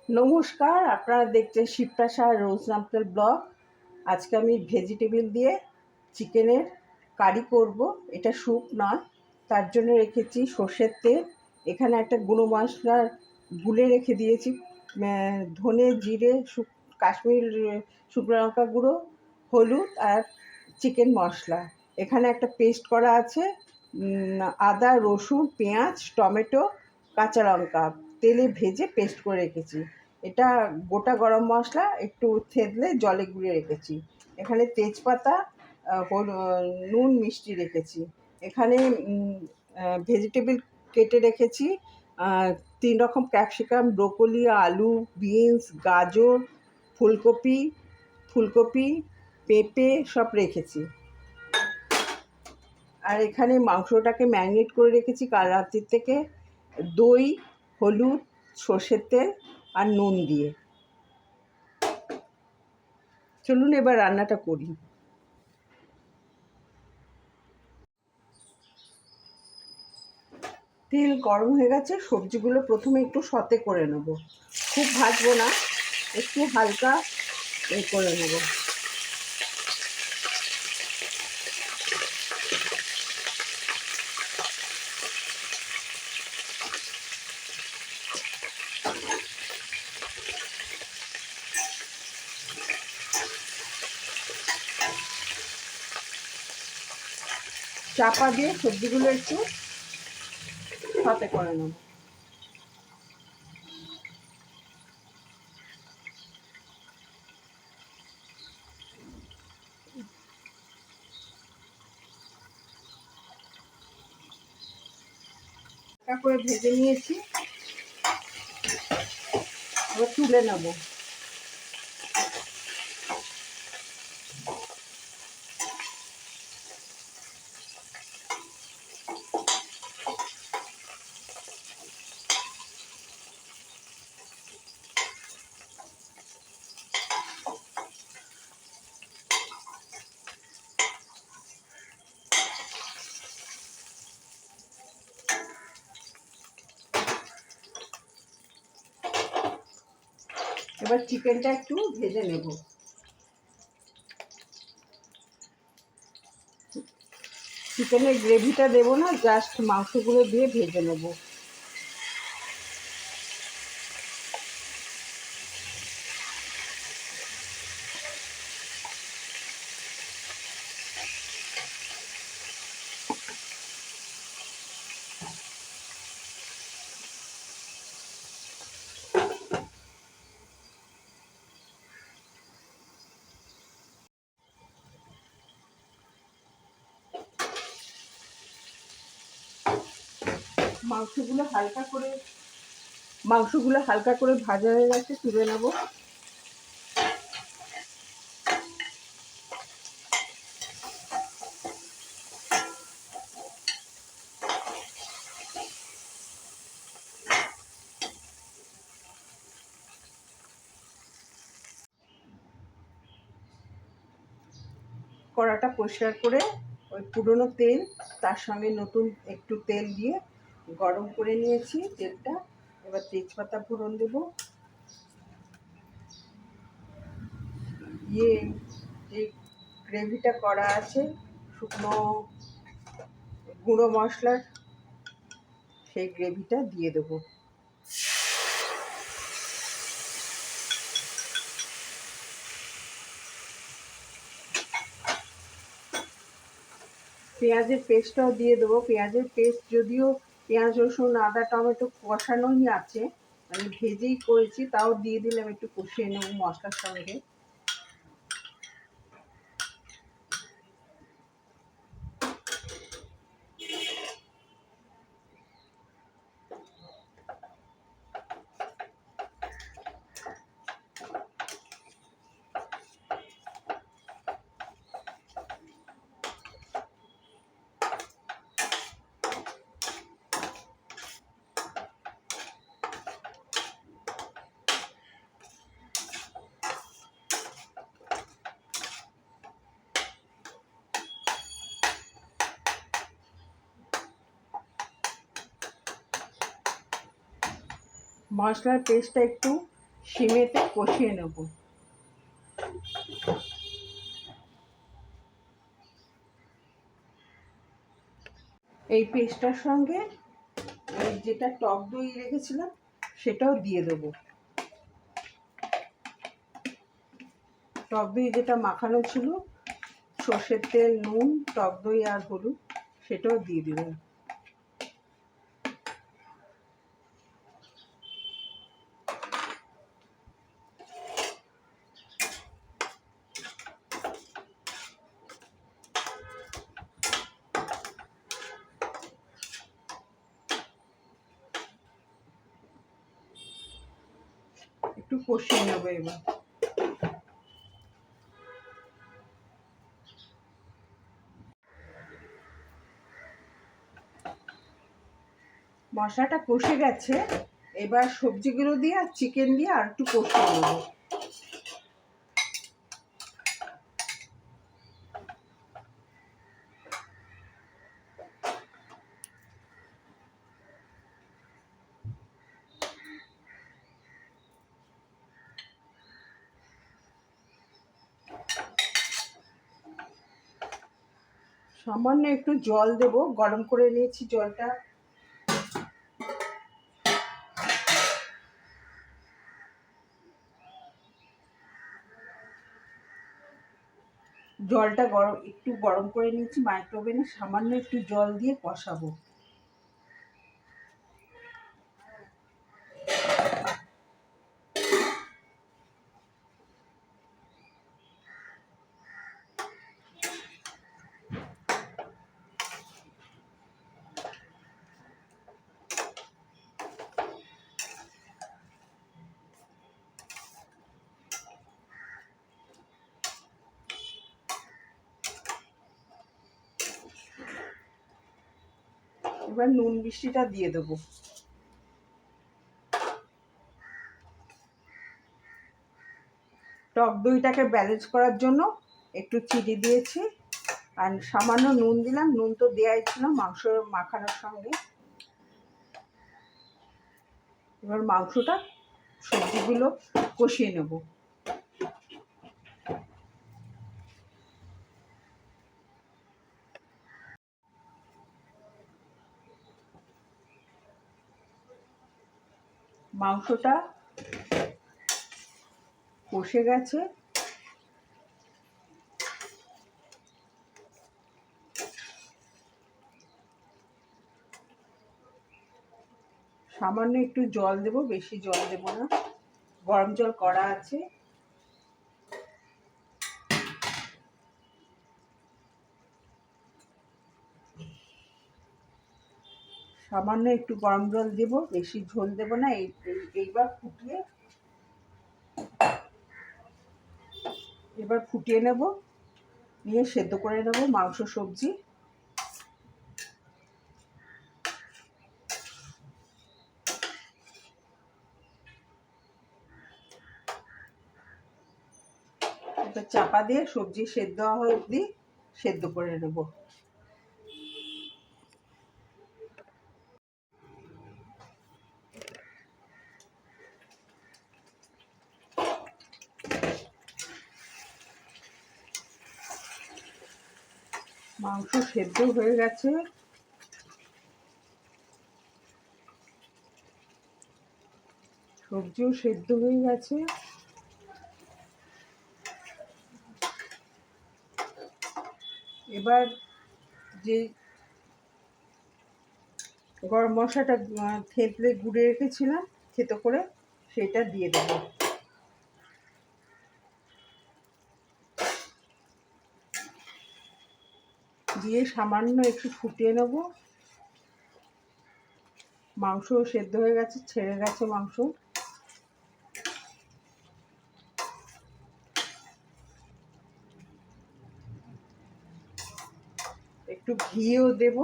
নমস্কার, আপনারা দেখছেন শিবপ্রাসাদ রোজ নামতেল ব্লগ। আজকে আমি ভেজিটেবিল দিয়ে চিকেনের কারি করব। এটা স্যুপ নয়। তার জন্য রেখেছি সর্ষের তেল। এখানে একটা গুঁড়ো মশলার গুলে রেখে দিয়েছি ধনে, জিরে, কাশ্মীর শুকনো লঙ্কা গুঁড়ো, হলুদ আর চিকেন মশলা। এখানে একটা পেস্ট করা আছে, আদা, রসুন, পেঁয়াজ, টমেটো, কাঁচা লঙ্কা তেলে ভেজে পেস্ট করে রেখেছি। এটা গোটা গরম মশলা একটু থেতলে জলে গুলিয়ে রেখেছি। এখানে তেজপাতা, নুন, মিষ্টি রেখেছি। এখানে ভেজিটেবল কেটে রেখেছি, 3 রকম ক্যাপসিকাম, ব্রোকলি, আলু, বিনস, গাজর, ফুলকপি, পেঁপে সব রেখেছি। আর এখানে মাংসটাকে ম্যারিনেট করে রেখেছি কাল রাত্রির থেকে, দই, হলুদ, সর্ষের তেল আর নুন দিয়ে। চলুন এবার রান্নাটা করি। তেল গরম হয়ে গেছে, সবজিগুলো প্রথমে একটু সতে করে নেব। খুব ভাজবো না, একটু হালকা করে নেব। চাপা দিয়ে সবজিগুলো একটু সতে করে নেব। করে ভেজে নিয়েছি, এবার তুলে নেব। এবার চিকেনটা একটু ভেজে নেব। চিকেনের গ্রেভিটা দেবো না, জাস্ট মাংসগুলো দিয়ে ভেজে নেব। মাংসগুলো হালকা করে ভাজা হয়ে গেছে, তুলে নেব। কড়াটা পরিষ্কার করে ওই পুরনো তেল, তার সঙ্গে নতুন একটু তেল দিয়ে গরম করে নিয়েছি তেলটা। এবার তেজপাতা ফোড়ন দেবো। যে গ্রেভিটা করা আছে শুকনো গুঁড়ো মশলার, সেই গ্রেভিটা দিয়ে দেবো। পেঁয়াজের পেস্টটাও দিয়ে দেবো। পেঁয়াজের পেস্ট যদিও পেঁয়াজ, রসুন, আদা, টমেটো কষানোই আছে, আমি ভেজেই করেছি, তাও দিয়ে দিলাম, একটু কষিয়ে নেবো মশলার সঙ্গে। মশলার পেস্টটা একটু সিমেতে কষিয়ে নেব। এই পেস্টটার সঙ্গে এই যেটা টক দই রেখেছিলাম সেটাও দিয়ে দেবো। টক দই যেটা মাখানো ছিল, সর্ষের তেল, নুন, টক দই আর হলুদ, সেটাও দিয়ে দেবেন। একটু কষিয়ে নেবো এবার। মশলাটা কষে গেছে, এবার সবজিগুলো দিয়ে আর চিকেন দিয়ে আর একটু কষিয়ে নেবো। সামান্য একটু জল দেব, গরম করে নিয়েছি জলটা। জলটা একটু গরম করে নিয়েছি মাইক্রোওভেনে, সামান্য একটু জল দিয়ে কষাবো। এবার নুন মিষ্টিটা দিয়ে দেবো। টক দইটাকে ব্যালেন্স করার জন্য একটু চিনি দিয়েছি, আর সামান্য নুন দিলাম। নুন তো দেওয়াই ছিল মাংস মাখানোর সঙ্গে। এবার মাংসটা, সবজিগুলো কষিয়ে নেব। মাংসটা কষে গেছে, সামান্য একটু জল দেব, বেশি জল দেব না, গরম জল করা আছে। সামান্য একটু গরম জল দেব, বেশি ঝোল দেব না। এইবার ফুটিয়ে নেব, নিয়ে সেদ্ধ করে নেব মাংস সবজি। এটা চাপা দিয়ে সবজি সেদ্ধ হওয়া অবধি সেদ্ধ করে নেব। মাংস সেদ্ধ হয়ে গেছে, সবজিও সেদ্ধ হয়ে গেছে। এবার যে গরম মশলাটা থেতলে গুঁড়ে রেখেছিলাম থেতো করে, সেটা দিয়ে দেব। দিয়ে সামান্য একটু ফুটিয়ে নেব। মাংস সেদ্ধ হয়ে গেছে, ছেড়ে গেছে মাংস। একটু ঘিও দেব।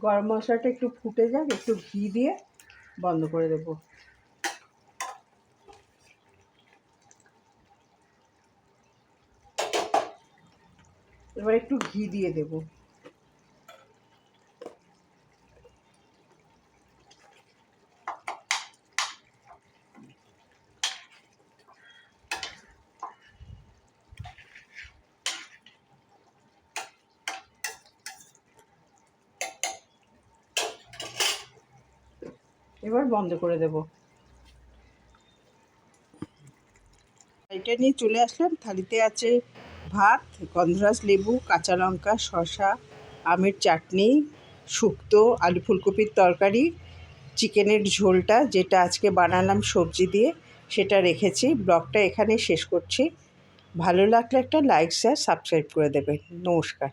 গরম মশলাটা একটু ফুটে যাক, একটু ঘি দিয়ে বন্ধ করে দেব। এবার একটু ঘি দিয়ে দেব। এবার বন্ধ করে দেব। এটা নিয়ে চলে আসলাম। থালিতে আছে ভাত, গন্ধরাজ লেবু, কাঁচা লঙ্কা, শসা, আমের চাটনি, শুক্তো, আলু ফুলকপির তরকারি, চিকেনের ঝোলটা যেটা আজকে বানালাম সবজি দিয়ে সেটা রেখেছি। ব্লগটা এখানেই শেষ করছি। ভালো লাগলে একটা লাইক, শেয়ার, সাবস্ক্রাইব করে দেবেন। নমস্কার।